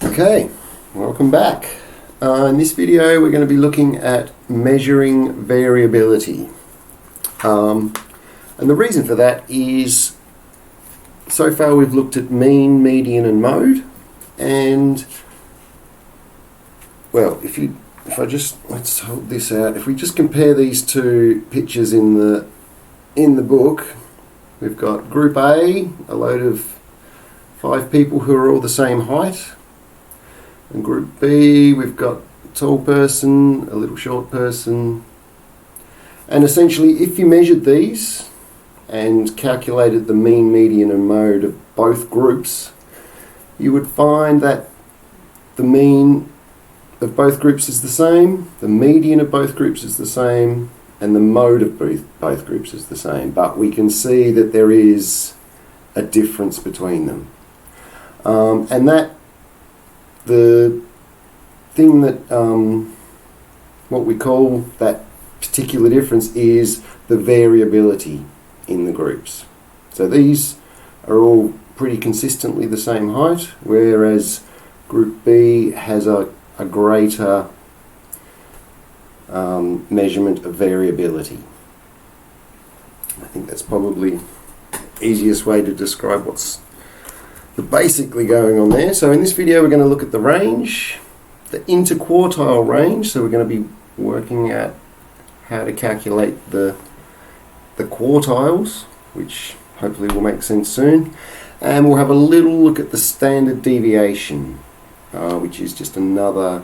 Okay, welcome back. In this video we're going to be looking at measuring variability. And the reason for that is, so far we've looked at mean, median and mode, and well, let's hold this out. If we just compare these two pictures in the book, we've got Group A, a load of 5 people who are all the same height. And Group B, we've got a tall person, a little short person. And essentially, if you measured these and calculated the mean, median and mode of both groups, you would find that the mean of both groups is the same, the median of both groups is the same, and the mode of both groups is the same. But we can see that there is a difference between them. And that the thing that, what we call that particular difference is the variability in the groups. So these are all pretty consistently the same height, whereas Group B has a greater measurement of variability. I think that's probably the easiest way to describe what's basically going on there. So in this video we're going to look at the range, the interquartile range. So we're going to be working at how to calculate the quartiles, which hopefully will make sense soon. And we'll have a little look at the standard deviation, which is just another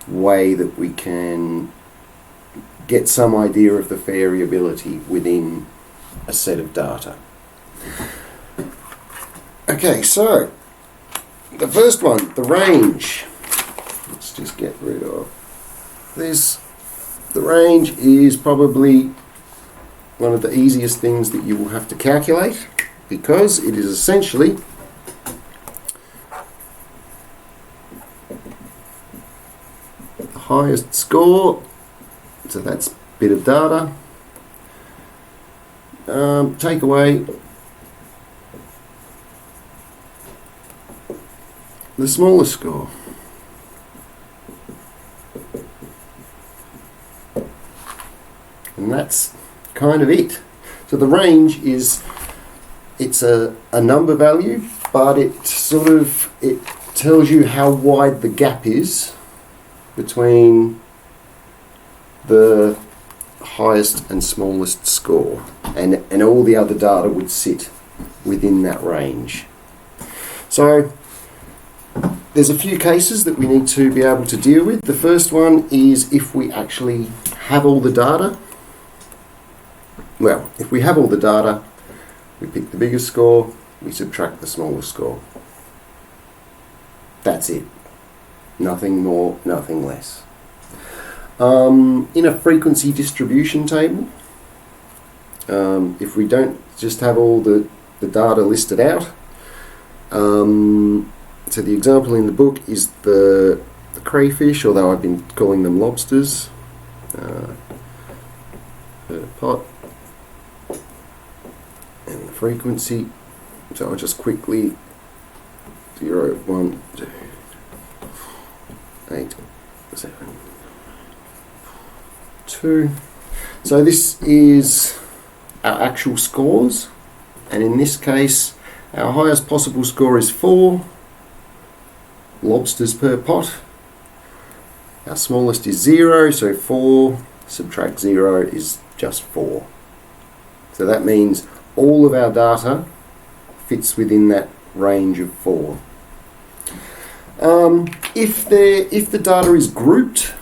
way that we can get some idea of the variability within a set of data. Okay, so the first one, the range. Let's just get rid of this. The range is probably one of the easiest things that you will have to calculate, because it is essentially the highest score. So that's a bit of data. Take away the smallest score. And that's kind of it. So the range is, it's a number value, but it tells you how wide the gap is between the highest and smallest score, and all the other data would sit within that range. So there's a few cases that we need to be able to deal with. The first one is if we actually have all the data. Well, if we have all the data, we pick the biggest score, we subtract the smallest score. That's it. Nothing more, nothing less. In a frequency distribution table, if we don't just have all the data listed out, so the example in the book is the crayfish, although I've been calling them lobsters, per pot, and the frequency. So I'll just quickly 0, 1, 2, 8, 7, 2. So this is our actual scores, and in this case our highest possible score is 4 lobsters per pot. Our smallest is 0, so 4 subtract 0 is just 4. So that means all of our data fits within that range of 4. If the data is grouped,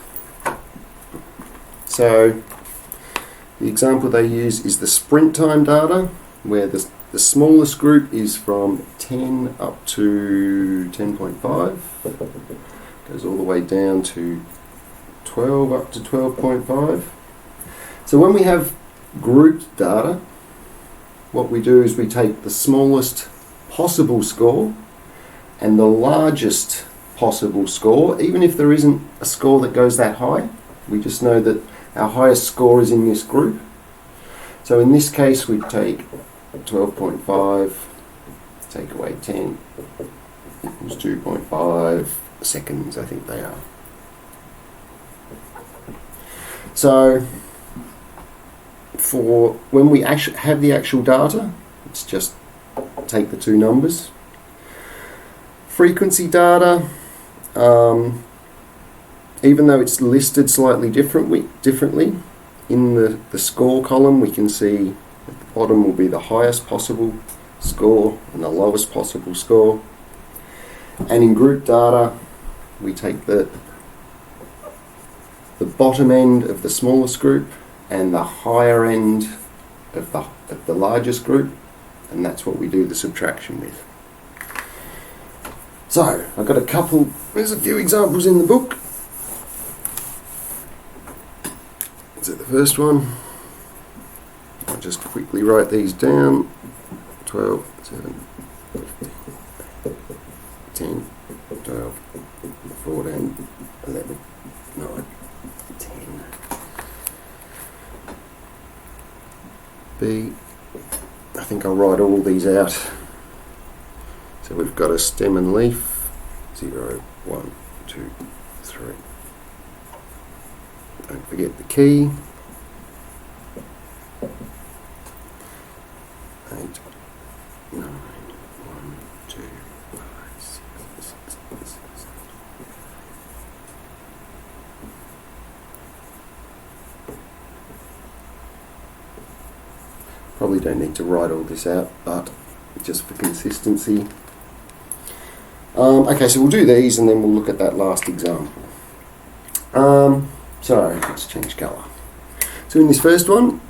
so the example they use is the sprint time data, where the smallest group is from 10 up to 10.5, goes all the way down to 12 up to 12.5. So when we have grouped data, what we do is we take the smallest possible score and the largest possible score. Even if there isn't a score that goes that high, we just know that our highest score is in this group. So in this case we take 12.5, take away 10, equals 2.5 seconds, I think they are. So for when we actually have the actual data, let's just take the two numbers. Frequency data, even though it's listed slightly differently, in the score column we can see at the bottom will be the highest possible score and the lowest possible score. And in group data, we take the bottom end of the smallest group and the higher end of the largest group, and that's what we do the subtraction with. So I've got there's a few examples in the book. Is it the first one? I'll just quickly write these down. 12, 7, 15, 10, 12, 14, 11, 9, 10. B. I think I'll write all these out. So we've got a stem and leaf. 0, 1, 2, 3. Don't forget the key. 8, 9, 1, 2, 5, 6, 6, 6, 7. Probably don't need to write all this out, but just for consistency. Okay, so we'll do these and then we'll look at that last example. So let's change colour. So in this first one,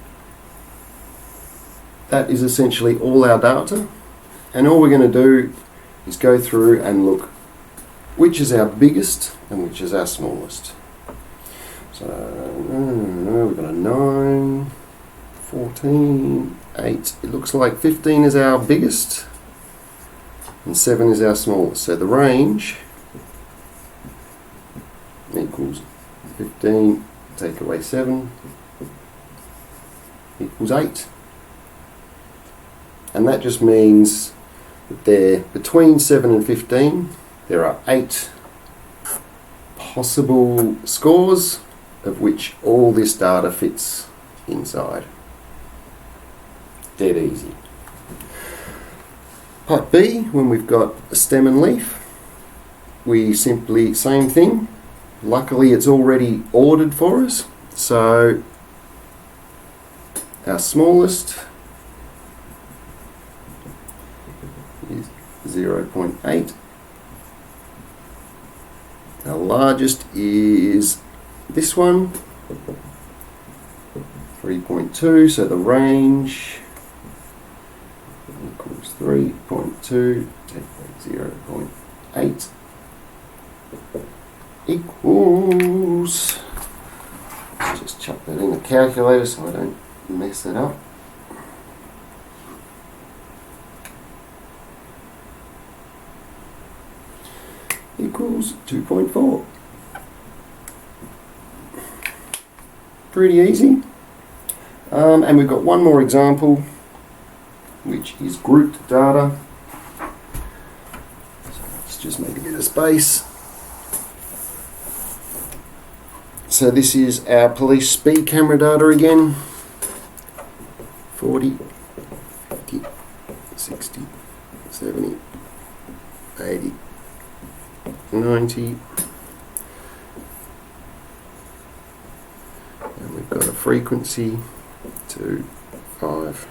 that is essentially all our data, and all we're going to do is go through and look which is our biggest and which is our smallest. So we've got a 9, 14, 8. It looks like 15 is our biggest and 7 is our smallest. So the range equals 15, take away 7, equals 8. And that just means that between 7 and 15, there are 8 possible scores of which all this data fits inside. Dead easy. Part B, when we've got a stem and leaf, we simply, same thing. Luckily it's already ordered for us. So our smallest is 0.8. Our largest is this one, 3.2, so the range equals 3.2, take away 0.8 equals, just chuck that in the calculator so I don't mess it up. Equals 2.4. Pretty easy. And we've got one more example, which is grouped data. So let's just make a bit of space. So this is our police speed camera data again. 40, 50, 60, 70, 80, 90. And we've got a frequency 2, 5,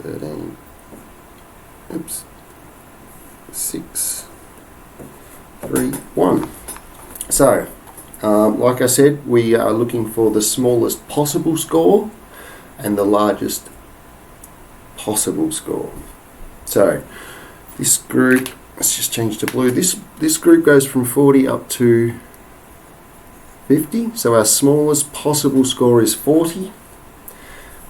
13, 6, 3, 1. So, like I said, we are looking for the smallest possible score and the largest possible score. So, this group, let's just change to blue. This group goes from 40 up to 50. So our smallest possible score is 40.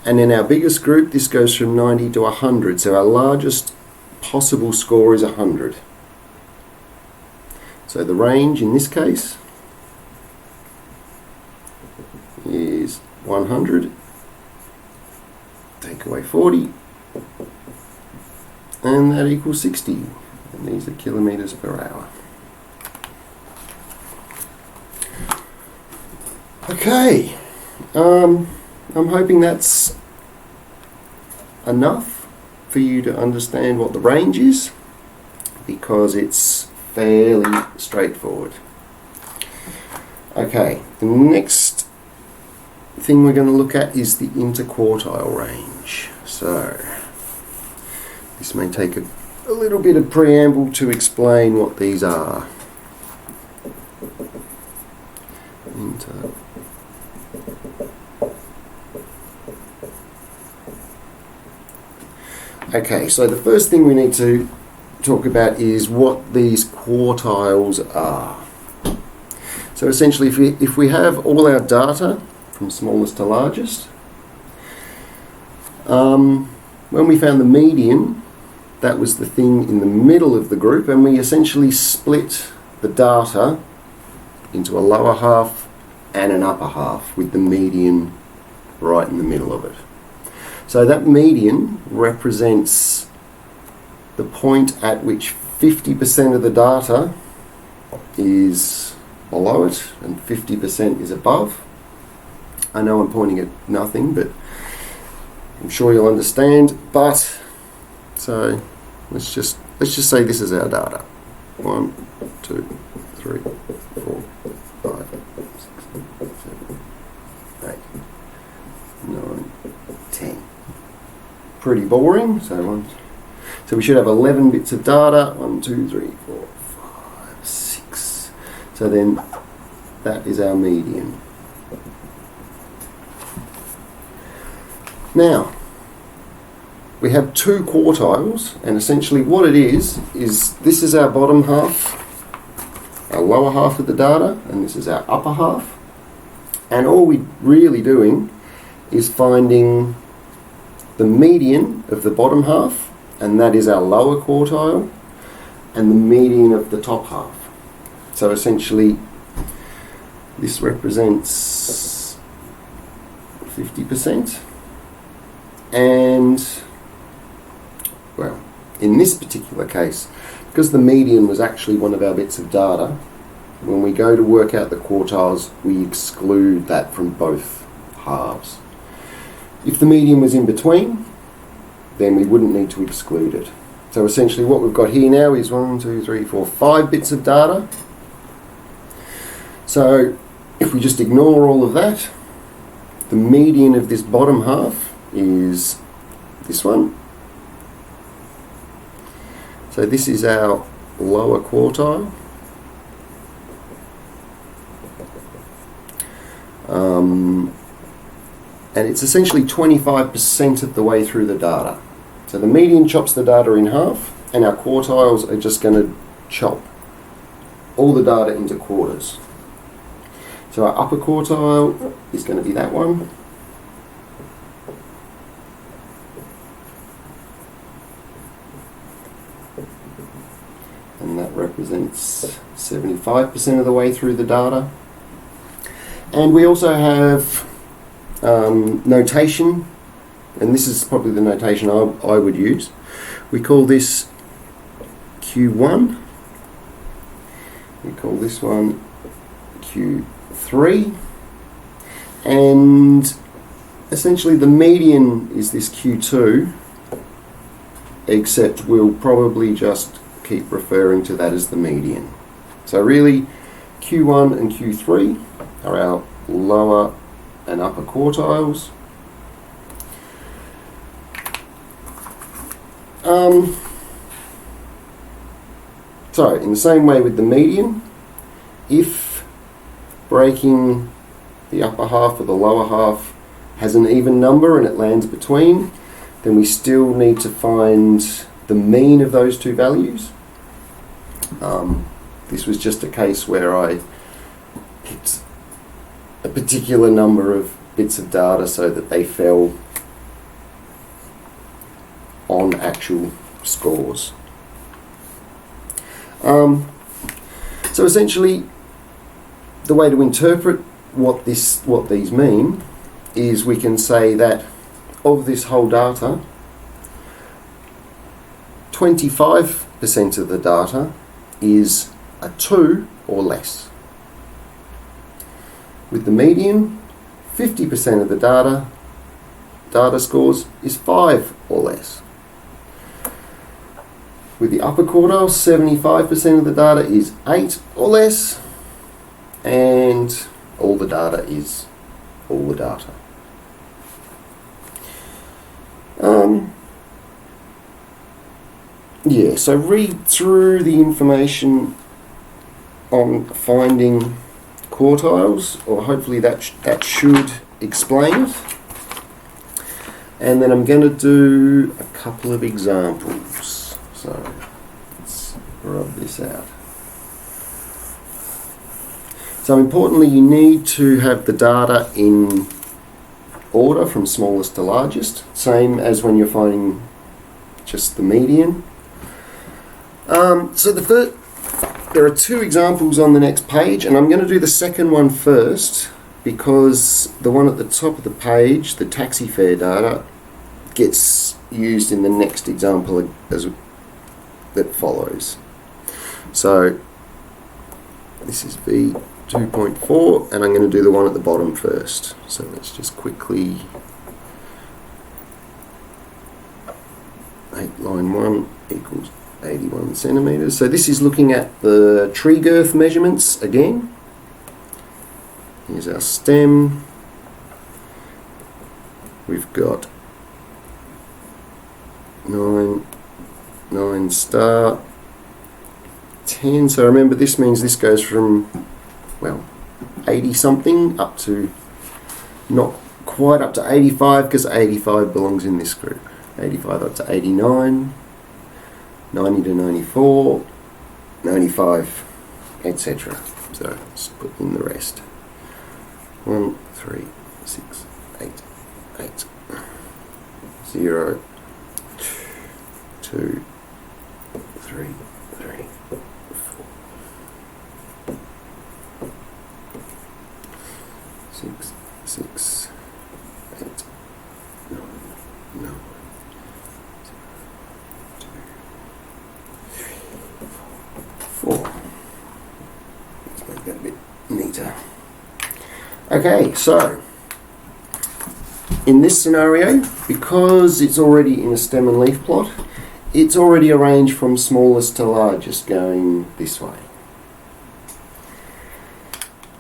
And then our biggest group, this goes from 90 to 100. So our largest possible score is 100. So the range in this case is 100. Take away 40 and that equals 60. And these are kilometres per hour. Okay, I'm hoping that's enough for you to understand what the range is, because it's fairly straightforward. Okay, the next thing we're going to look at is the interquartile range. So this may take a little bit of preamble to explain what these are. Okay, so the first thing we need to talk about is what these quartiles are. So essentially, if we have all our data from smallest to largest, when we found the median, that was the thing in the middle of the group, and we essentially split the data into a lower half and an upper half with the median right in the middle of it. So that median represents the point at which 50% of the data is below it and 50% is above. I know I'm pointing at nothing, but I'm sure you'll understand. But so let's just say this is our data. 1, 2, 3, 4, 5, 6, 7, 8, 9, 10. Pretty boring. So we should have 11 bits of data. 1, 2, 3, 4, 5, 6. So then that is our median. Now we have two quartiles, and essentially what it is this is our bottom half, our lower half of the data, and this is our upper half. And all we're really doing is finding the median of the bottom half, and that is our lower quartile, and the median of the top half. So essentially this represents 50%, and well, in this particular case, because the median was actually one of our bits of data, when we go to work out the quartiles, we exclude that from both halves. If the median was in between, then we wouldn't need to exclude it. So essentially what we've got here now is 1, 2, 3, 4, 5 bits of data. So if we just ignore all of that, the median of this bottom half is this one. So this is our lower quartile. And it's essentially 25% of the way through the data. So the median chops the data in half, and our quartiles are just going to chop all the data into quarters. So our upper quartile is going to be that one. And that represents 75% of the way through the data. And we also have notation, and this is probably the notation I would use. We call this Q1. We call this one Q3. And essentially the median is this Q2, except we'll probably just keep referring to that as the median. So really Q1 and Q3 are our lower and upper quartiles. So in the same way with the median, if breaking the upper half or the lower half has an even number and it lands between, then we still need to find the mean of those two values. This was just a case where I picked a particular number of bits of data so that they fell on actual scores. So essentially, the way to interpret what these mean is we can say that of this whole data, 25% of the data is a 2 or less. With the median, 50% of the data scores is 5 or less. With the upper quartile, 75% of the data is 8 or less, and all the data is all the data. So read through the information on finding quartiles, or hopefully that should explain it. And then I'm going to do a couple of examples. So let's rub this out. So importantly, you need to have the data in order from smallest to largest, same as when you're finding just the median. So there are two examples on the next page, and I'm going to do the second one first because the one at the top of the page, the taxi fare data, gets used in the next example that follows. So this is V2.4, and I'm going to do the one at the bottom first. So let's just quickly, line 1 equals 81 centimetres. So this is looking at the tree girth measurements again. Here's our stem. We've got 9 star, 10. So remember, this means this goes from, well, 80 something up to not quite up to 85, because 85 belongs in this group. 85 up to 89. 90 to 94, 95, etc. So let's put in the rest. 1, 3, 6, 8, 8, 0, 2, 3, 3, 4, 6, 6, 8, 9, 9. 4. Let's make that a bit neater. Okay, so in this scenario, because it's already in a stem and leaf plot, it's already arranged from smallest to largest going this way.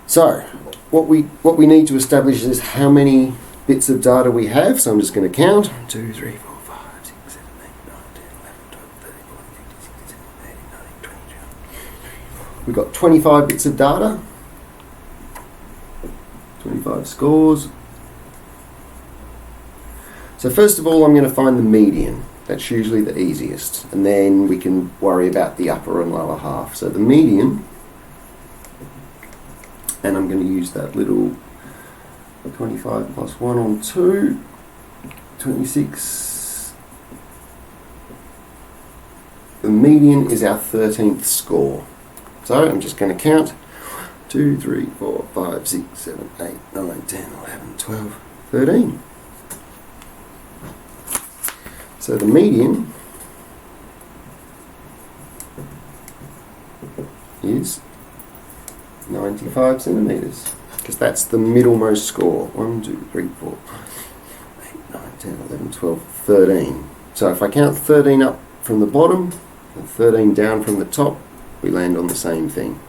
So what we need to establish is how many bits of data we have. So I'm just going to count. 1, 2, 3, 4, 5, 6, 7, 8, 9, 10, 11, 12, 13, 14, 15, 16, 17, 18, 19, 20, 21. We've got 25 bits of data, 25 scores. So first of all, I'm going to find the median. That's usually the easiest, and then we can worry about the upper and lower half. So the median, and I'm going to use that little 25 plus 1 on 2, 26. The median is our 13th score. So I'm just going to count 2, 3, 4, 5, 6, 7, 8, 9, 10, 11, 12, 13. So the median is 95 centimetres, because that's the middlemost score. 1, 2, 3, 4, 8, 9, 10, 11, 12, 13. So if I count 13 up from the bottom and 13 down from the top, we land on the same thing.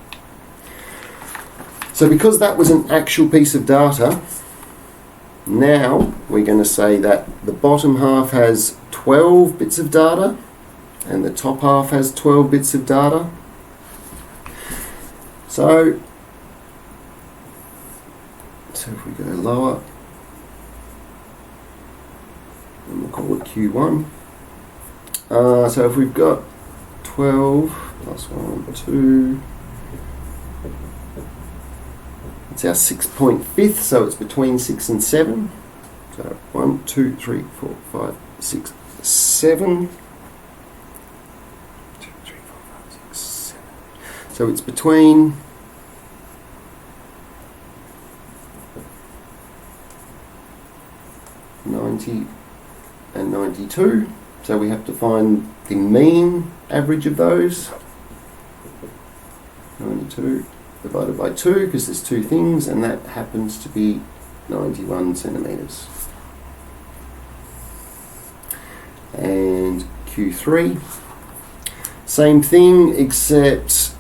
So because that was an actual piece of data, now we're going to say that the bottom half has 12 bits of data and the top half has 12 bits of data. So if we go lower, and we'll call it Q1. So if we've got 12 plus 1, 2, it's our 6.5th, so it's between 6 and 7. So 1, 2, 3, 4, 5, 6, 7. 2, 3, 4, 5, 6, 7. So it's between 90 and 92. So we have to find the mean average of those. 92 divided by 2, because there's two things, and that happens to be 91 centimetres. And Q3, same thing, except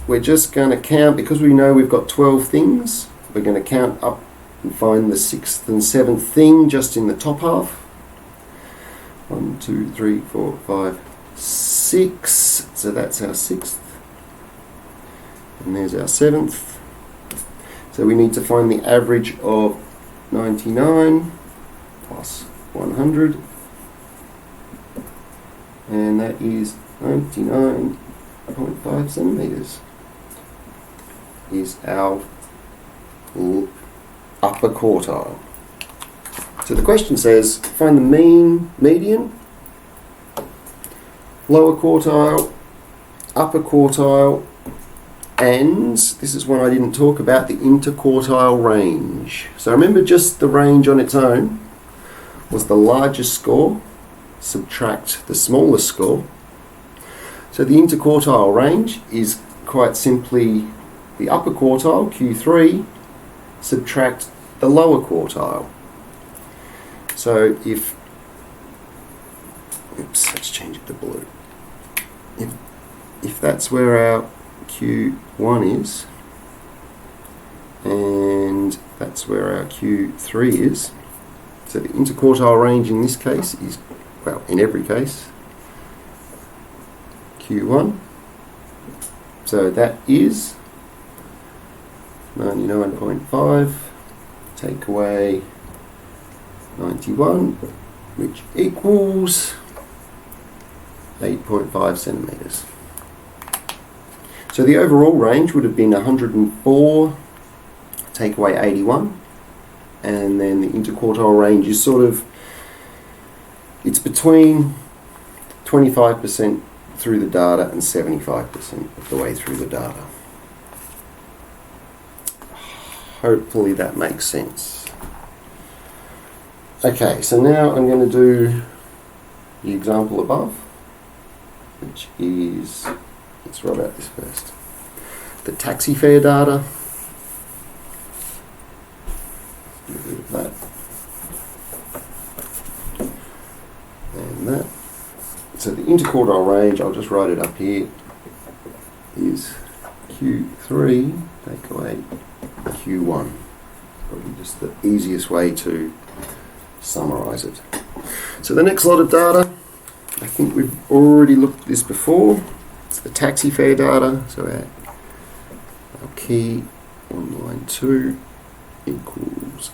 we're just going to count, because we know we've got 12 things, we're going to count up and find the 6th and 7th thing just in the top half. 1, 2, 3, 4, 5, 6. So that's our 6th. And there's our 7th. So we need to find the average of 99 plus 100. And that is 99.5 centimetres. Is our upper quartile. So the question says, find the mean, median, lower quartile, upper quartile, and this is one I didn't talk about, the interquartile range. So remember, just the range on its own was the largest score, subtract the smallest score. So the interquartile range is quite simply the upper quartile, Q3, subtract the lower quartile. So if, oops, let's change it to blue. If that's where our Q1 is, and that's where our Q3 is, so the interquartile range in this case is, well, in every case, Q1. So that is 99.5, take away 91, which equals 8.5 centimetres. So the overall range would have been 104, take away 81, and then the interquartile range is sort of, it's between 25% through the data and 75% of the way through the data. Hopefully that makes sense. Okay, so now I'm going to do the example above, which is, let's write out this first. The taxi fare data. Get rid of that. And that. So the interquartile range, I'll just write it up here, is Q3, take away Q1. Probably just the easiest way to summarise it. So the next lot of data, I think we've already looked at this before. It's the taxi fare data. So our key on line 2 equals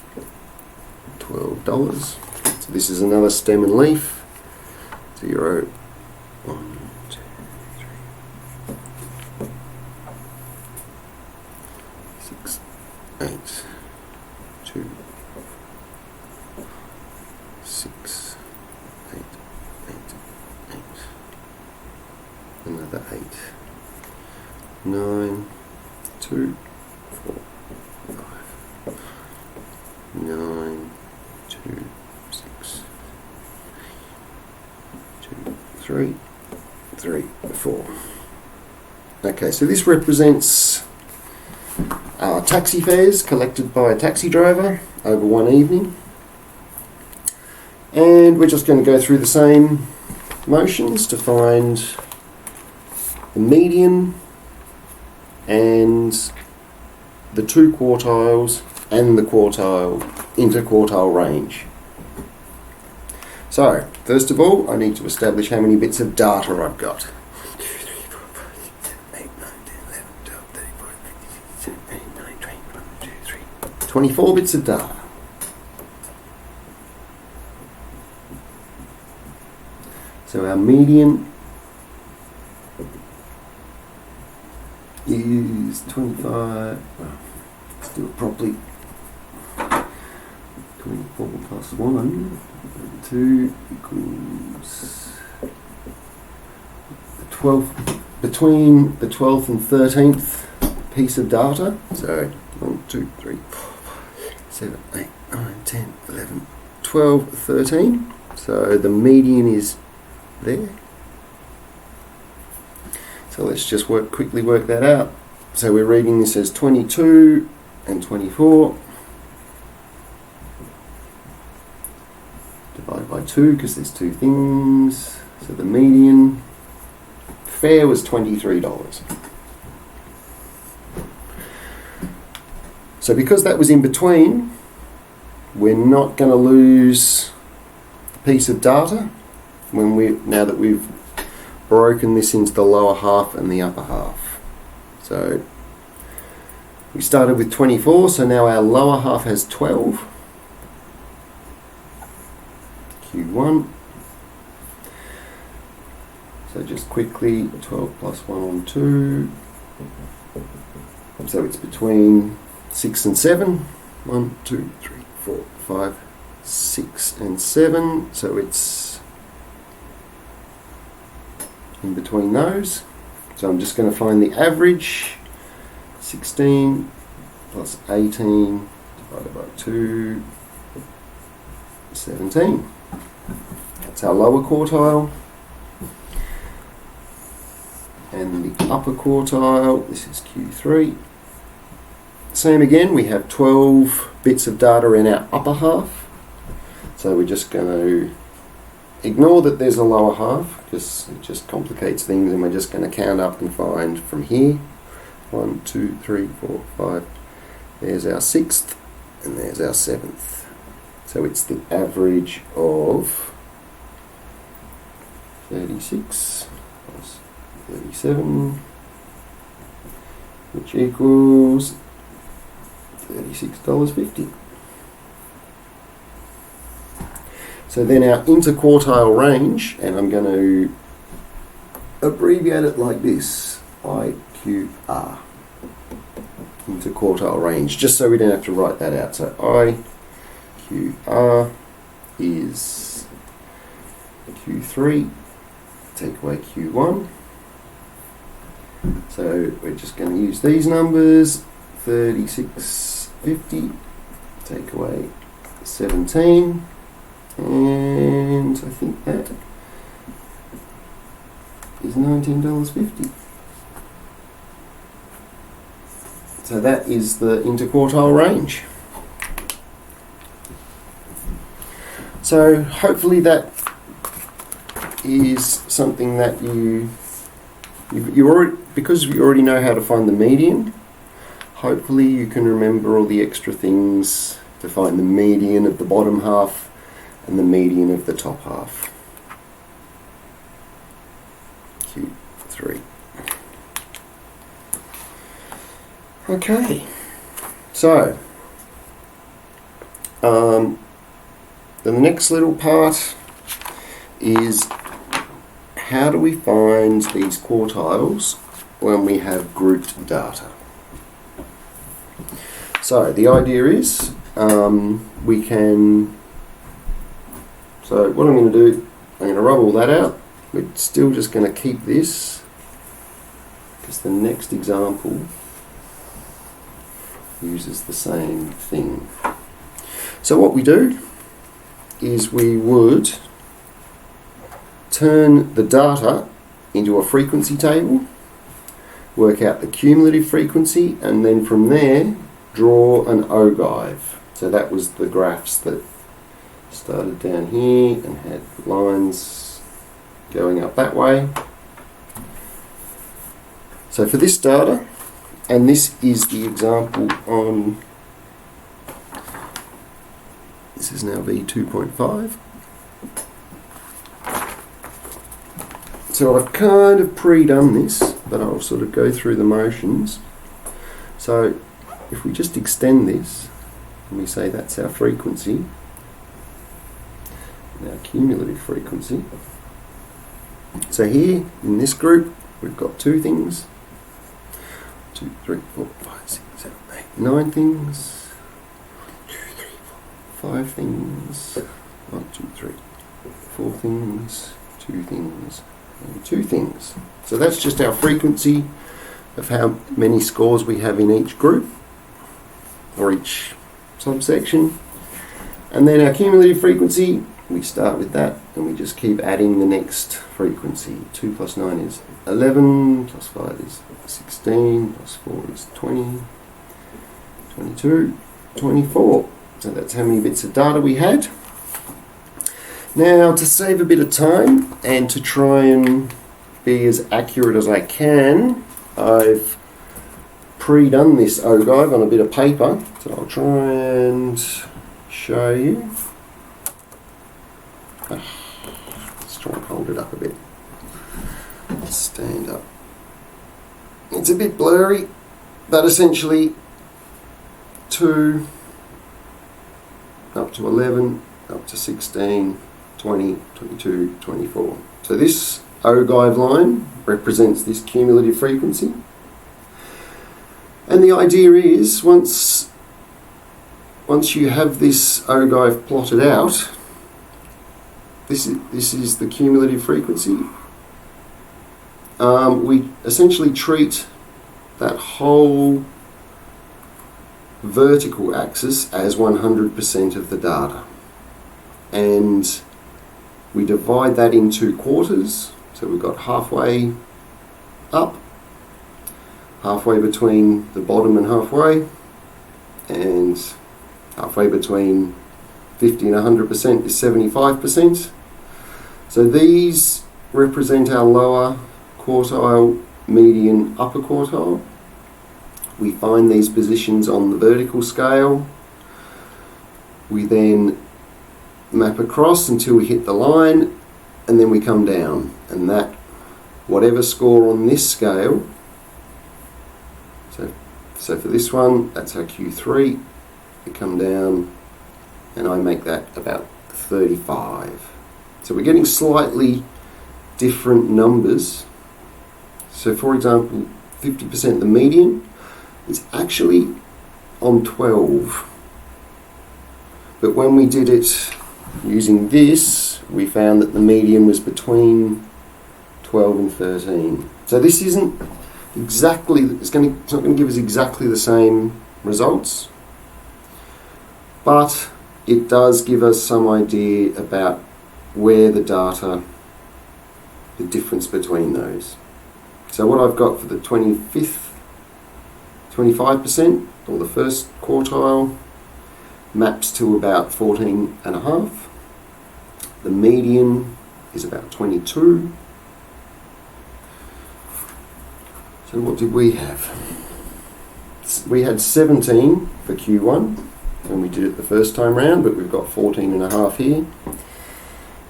$12. So this is another stem and leaf. 0, 1, 2, 3, 6, 8, 2, 6, 8, 8, 8, another 8, 9, 2, 4, 5, 9, 2, 6, 2, 3, 3, 4. Okay, so this represents our taxi fares collected by a taxi driver over one evening. And we're just going to go through the same motions to find the median and the two quartiles and the interquartile range. So, first of all, I need to establish how many bits of data I've got. 24 bits of data. So our median is 25, well, let's do it properly. 24 plus 1, 2 equals the 12th, between the 12th and 13th piece of data. So 1, 2, 3, 4, 7, 8, 9, 10, 11, 12, 13. So the median is there. So let's just quickly work that out. So we're reading this as 22 and 24 divided by 2 because there's two things. So the median fare was $23. So because that was in between, we're not going to lose a piece of data now that we've broken this into the lower half and the upper half. So we started with 24, so now our lower half has 12. Q1. So just quickly, 12 plus 1 on 2. So it's between 6 and 7. 1, 2, 3, 4, 5, 6 and 7. So it's in between those. So I'm just going to find the average. 16 plus 18 divided by 2, 17. That's our lower quartile. And the upper quartile, this is Q3. Same again, we have 12 bits of data in our upper half. So we're just going to ignore that there's a lower half because it just complicates things, and we're just going to count up and find from here. 1, 2, 3, 4, 5. There's our 6th and there's our 7th. So it's the average of 36 plus 37, which equals $36.50. So then our interquartile range, and I'm going to abbreviate it like this, IQR, interquartile range, just so we don't have to write that out. So IQR is Q3, take away Q1. So we're just going to use these numbers, 36.50, take away 17, and I think that is $19.50. So that is the interquartile range. So hopefully that is something that you already, because you already know how to find the median, hopefully you can remember all the extra things to find the median of the bottom half and the median of the top half. Q3. Okay, so the next little part is how do we find these quartiles when we have grouped data. So the idea is we can, so what I'm going to do, I'm going to rub all that out. We're still just going to keep this because the next example uses the same thing. So what we do is we would turn the data into a frequency table, work out the cumulative frequency, and then from there draw an ogive. So that was the graphs that started down here and had lines going up that way. So for this data, and this is the example on, this is now V2.5. So I've kind of pre-done this, but I'll sort of go through the motions. So if we just extend this, and we say that's our frequency, and our cumulative frequency. So here, in this group, we've got two things. 2, 3, 4, 5, 6, 7, 8, 9 things. 2, 3, 4, 5 things. 1, 2, 3, 4 things. 2 things. And 2 things. So that's just our frequency of how many scores we have in each group or each subsection. And then our cumulative frequency we start with that and we just keep adding the next frequency. 2 plus 9 is 11, plus 5 is 16, plus 4 is 20, 22, 24. So that's how many bits of data we had. Now, to save a bit of time and to try and be as accurate as I can, I've pre-done this ogive on a bit of paper, so I'll try and show you. Let's try and hold it up a bit. Stand up. It's a bit blurry, but essentially 2 up to 11, up to 16, 20, 22, 24. So this ogive line represents this cumulative frequency. And the idea is, once you have this ogive plotted out, this is the cumulative frequency. We essentially treat that whole vertical axis as 100% of the data. And we divide that into quarters. So we've got halfway up, halfway between the bottom and halfway between 50 and 100% is 75%. So these represent our lower quartile, median, upper quartile. We find these positions on the vertical scale. We then map across until we hit the line, and then we come down. And that, whatever score on this scale, so for this one, that's our Q3. We come down, and I make that about 35. So we're getting slightly different numbers. So for example, 50% the median is actually on 12. But when we did it using this, we found that the median was between 12 and 13. So this isn't exactly, it's not going to give us exactly the same results, but it does give us some idea about where the data, the difference between those. So what I've got for the 25%, or the first quartile, maps to about 14.5. The median is about 22. So what did we have? We had 17 for Q1 when we did it the first time round, but we've got 14.5 here.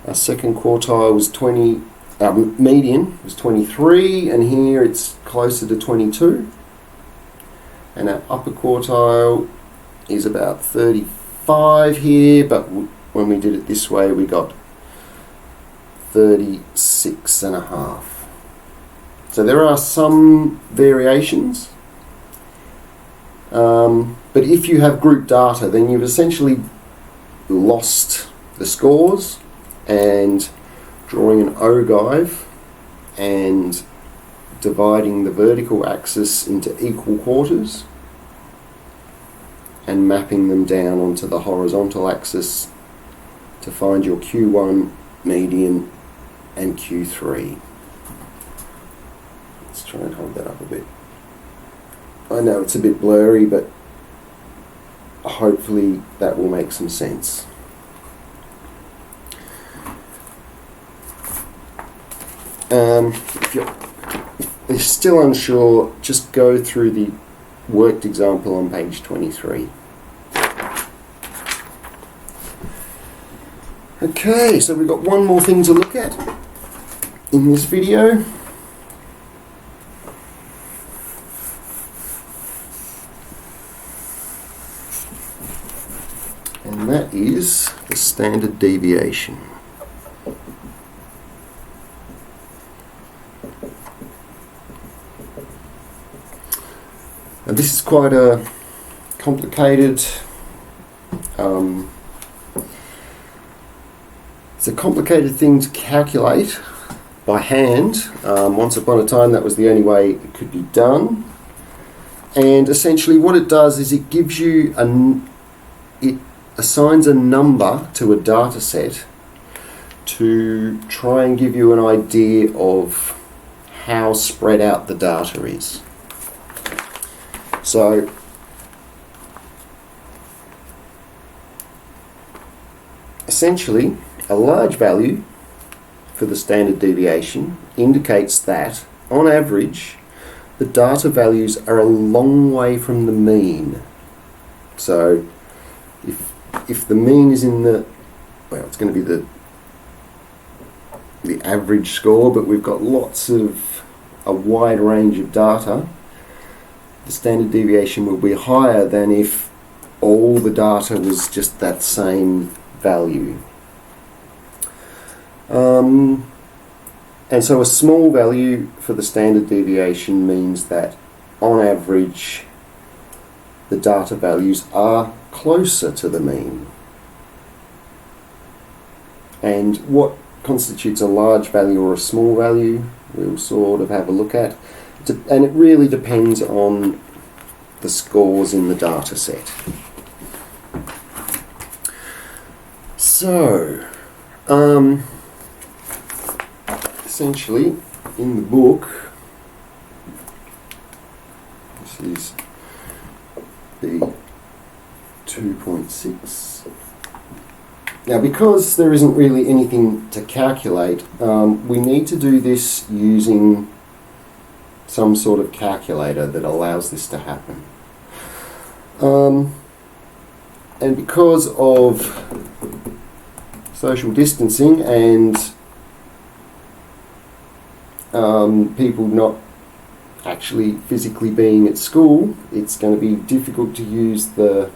Our second quartile was 20, median was 23, and here it's closer to 22. And our upper quartile is about 35 here, but when we did it this way, we got 36.5. So there are some variations, but if you have group data, then you've essentially lost the scores, and drawing an ogive and dividing the vertical axis into equal quarters and mapping them down onto the horizontal axis to find your Q1, median, and Q3. Let's try and hold that up a bit. I know it's a bit blurry, but hopefully that will make some sense. If you're still unsure, just go through the worked example on page 23. Okay, so we've got one more thing to look at in this video. And that is the standard deviation. Now this is quite a complicated, it's a complicated thing to calculate by hand. Once upon a time that was the only way it could be done. And essentially what it does is it gives you it assigns a number to a data set to try and give you an idea of how spread out the data is. So essentially, a large value for the standard deviation indicates that, on average, the data values are a long way from the mean. So if the mean is in the, well, it's going to be the average score, but we've got a wide range of data, the standard deviation will be higher than if all the data was just that same value. And so a small value for the standard deviation means that on average the data values are closer to the mean. And what constitutes a large value or a small value, we'll sort of have a look at. And it really depends on the scores in the data set. So, essentially, in the book, this is the 2.6. Now, because there isn't really anything to calculate, we need to do this using some sort of calculator that allows this to happen. And because of social distancing and people not actually physically being at school, it's going to be difficult to use the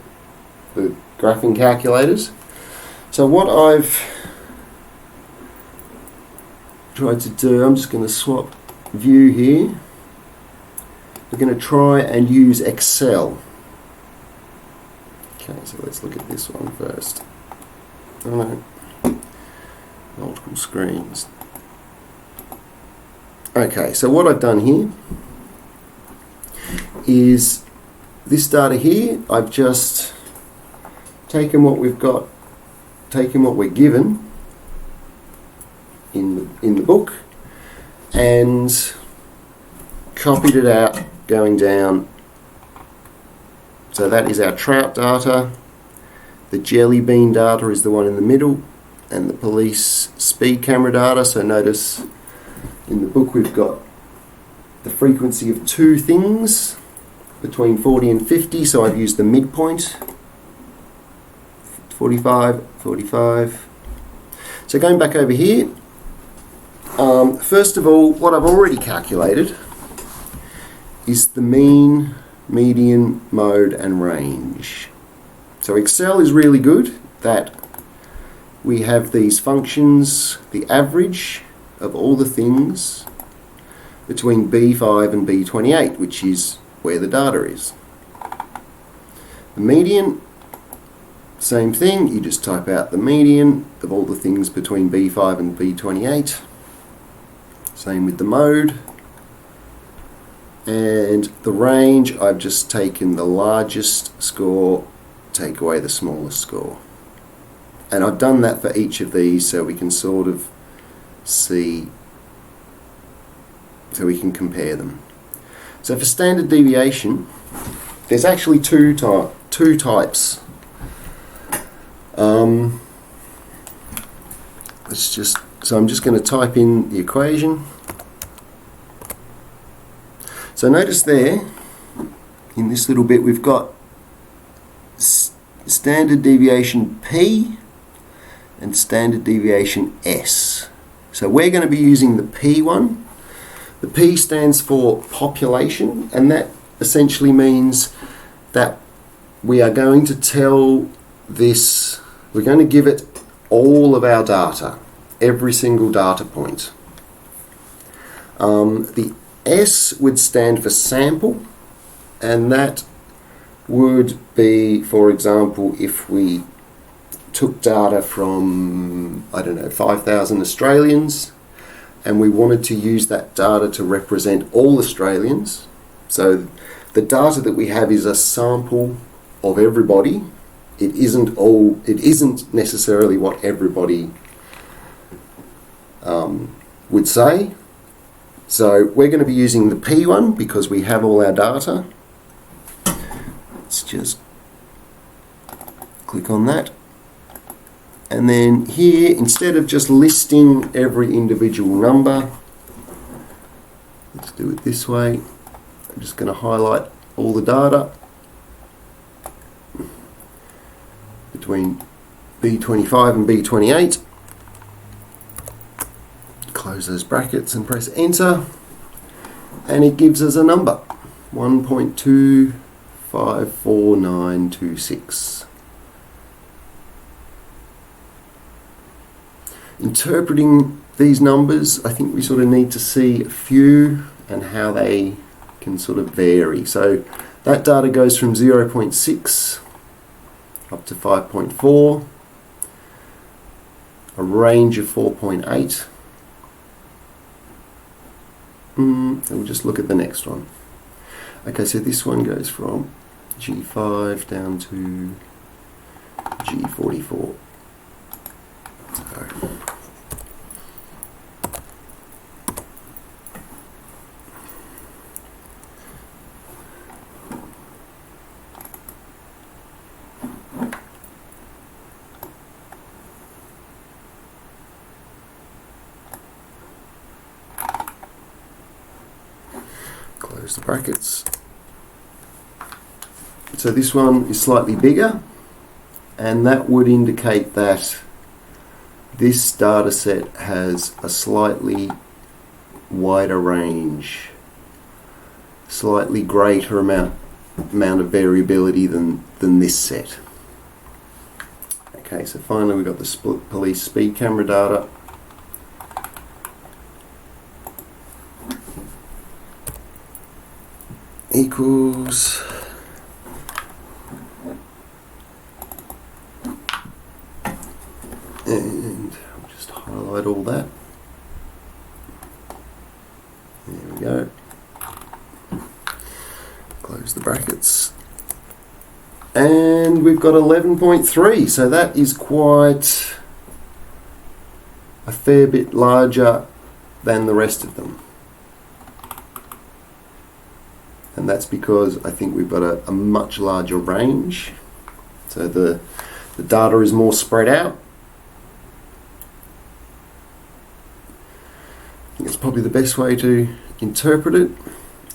graphing calculators. So what I've tried to do, I'm just going to swap view here. We're going to try and use Excel. Okay, so let's look at this one first. Oh no, multiple screens. Okay, so what I've done here is this data here, I've just taken what we've got, taken what we're given in the book and copied it out going down. So that is our trout data. The jelly bean data is the one in the middle, and the police speed camera data. So notice in the book we've got the frequency of two things between 40 and 50, so I've used the midpoint, 45, 45. So going back over here, first of all, what I've already calculated is the mean, median, mode and range. So Excel is really good that we have these functions, the average of all the things between B5 and B28, which is where the data is. The median, same thing, you just type out the median of all the things between B5 and B28. Same with the mode. And the range, I've just taken the largest score, take away the smallest score. And I've done that for each of these so we can sort of see, so we can compare them. So for standard deviation, there's actually two types. So I'm just going to type in the equation. So notice there, in this little bit, we've got standard deviation P and standard deviation S. So we're going to be using the P one. The P stands for population, and that essentially means that we are going to tell this, we're going to give it all of our data, every single data point. The S would stand for sample, and that would be, for example, if we took data from, 5,000 Australians, and we wanted to use that data to represent all Australians. So the data that we have is a sample of everybody. It isn't necessarily what everybody would say. So we're going to be using the P one because we have all our data. Let's just click on that. And then here, instead of just listing every individual number, let's do it this way. I'm just going to highlight all the data between B25 and B28. Close those brackets and press enter, and it gives us a number, 1.254926. Interpreting these numbers, I think we sort of need to see a few and how they can sort of vary. So that data goes from 0.6 up to 5.4, a range of 4.8. We'll just look at the next one. Okay, so this one goes from G5 down to G44. So, close the brackets. So this one is slightly bigger, and that would indicate that this data set has a slightly wider range, slightly greater amount of variability than this set. Okay, so finally we've got the police speed camera data. Equals and I'll just highlight all that. There we go. Close the brackets. And we've got 11.3, so that is quite a fair bit larger than the rest of them. And that's because I think we've got a much larger range. So the data is more spread out. I think it's probably the best way to interpret it.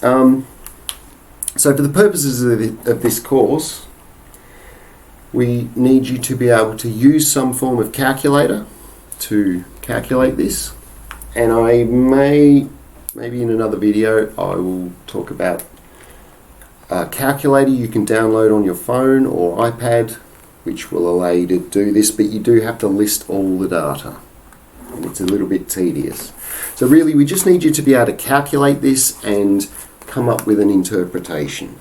So for the purposes of this course, we need you to be able to use some form of calculator to calculate this. And maybe in another video, I will talk about a calculator you can download on your phone or iPad, which will allow you to do this, but you do have to list all the data, and it's a little bit tedious. So really, we just need you to be able to calculate this and come up with an interpretation.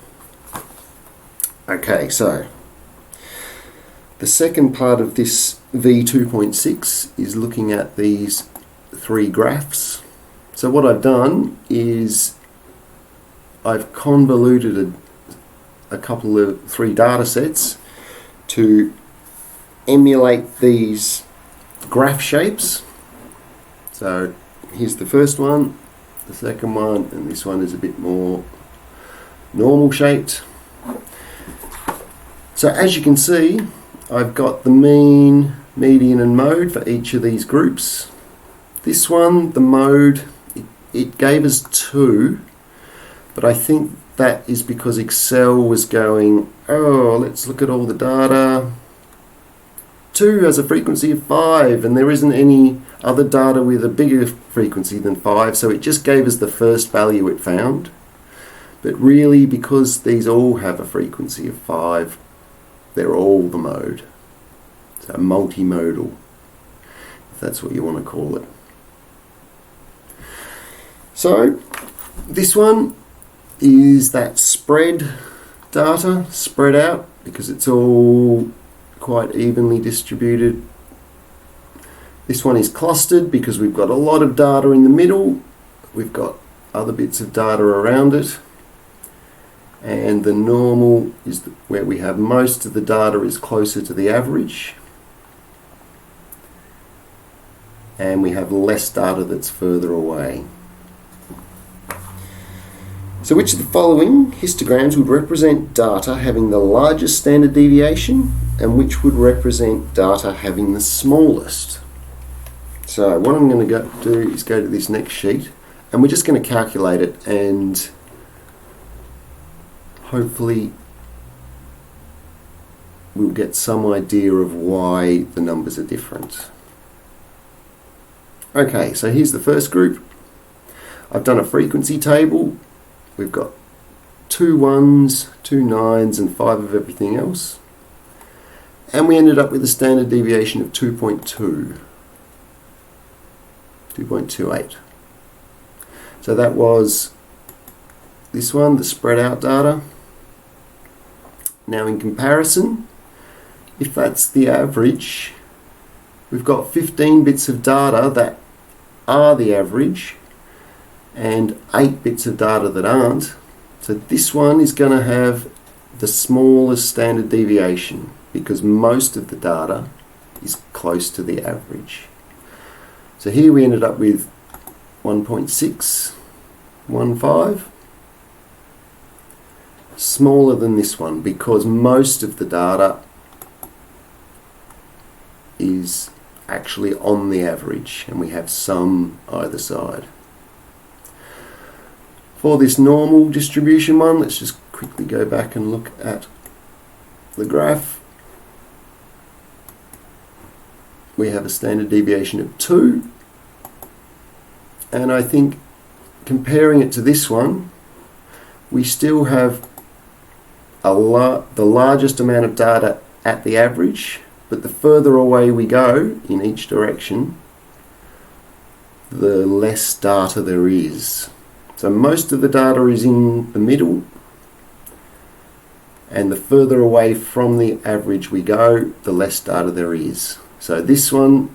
Okay, so the second part of this V2.6 is looking at these three graphs. So what I've done is I've convoluted a couple of three data sets to emulate these graph shapes. So here's the first one, the second one, and this one is a bit more normal shaped. So as you can see, I've got the mean, median and mode for each of these groups. This one, the mode, it gave us 2. But I think that is because Excel was going, oh, let's look at all the data. 2 has a frequency of 5, and there isn't any other data with a bigger frequency than 5, so it just gave us the first value it found. But really, because these all have a frequency of 5, they're all the mode. So multimodal, if that's what you want to call it. So this one is that spread data, spread out, because it's all quite evenly distributed. This one is clustered because we've got a lot of data in the middle, we've got other bits of data around it, and the normal is where we have most of the data is closer to the average. and we have less data that's further away. So which of the following histograms would represent data having the largest standard deviation, and which would represent data having the smallest? So what I'm going to do is go to this next sheet, and we're just going to calculate it, and hopefully we'll get some idea of why the numbers are different. Okay, so here's the first group. I've done a frequency table. We've got 2 1s, 2 9s, and 5 of everything else. And we ended up with a standard deviation of 2.28. So that was this one, the spread out data. Now in comparison, if that's the average, we've got 15 bits of data that are the average and 8 bits of data that aren't. So this one is going to have the smallest standard deviation because most of the data is close to the average. So here we ended up with 1.615, smaller than this one because most of the data is actually on the average and we have some either side. For this normal distribution one, let's just quickly go back and look at the graph. We have a standard deviation of 2, and I think comparing it to this one, we still have the largest amount of data at the average, but the further away we go in each direction, the less data there is. So most of the data is in the middle, and the further away from the average we go, the less data there is. So this one,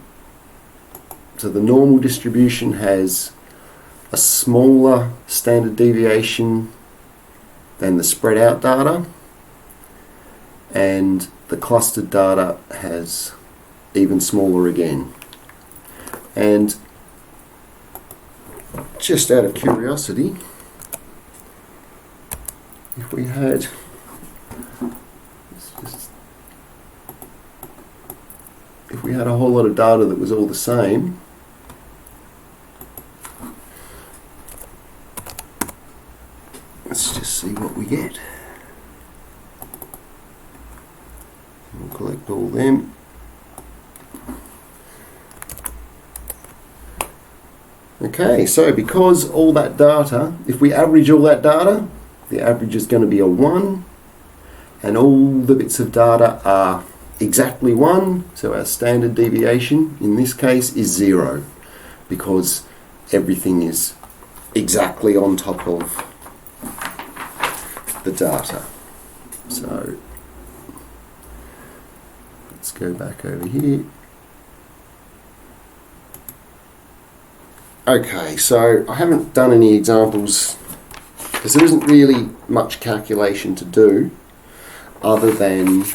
so the normal distribution has a smaller standard deviation than the spread out data, and the clustered data has even smaller again. And just out of curiosity, if we had a whole lot of data that was all the same, let's just see what we get. We'll collect all them. Okay, so because all that data, if we average all that data, the average is going to be a 1, and all the bits of data are exactly 1, so our standard deviation in this case is 0, because everything is exactly on top of the data. So let's go back over here. Okay, so I haven't done any examples because there isn't really much calculation to do other than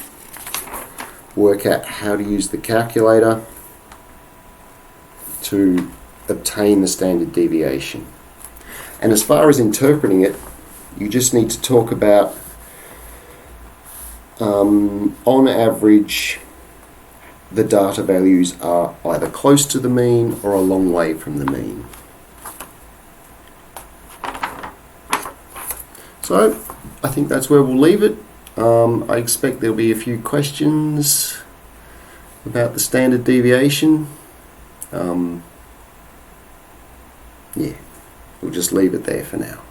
work out how to use the calculator to obtain the standard deviation. And as far as interpreting it, you just need to talk about on average the data values are either close to the mean or a long way from the mean. So I think that's where we'll leave it. I expect there'll be a few questions about the standard deviation. Yeah, we'll just leave it there for now.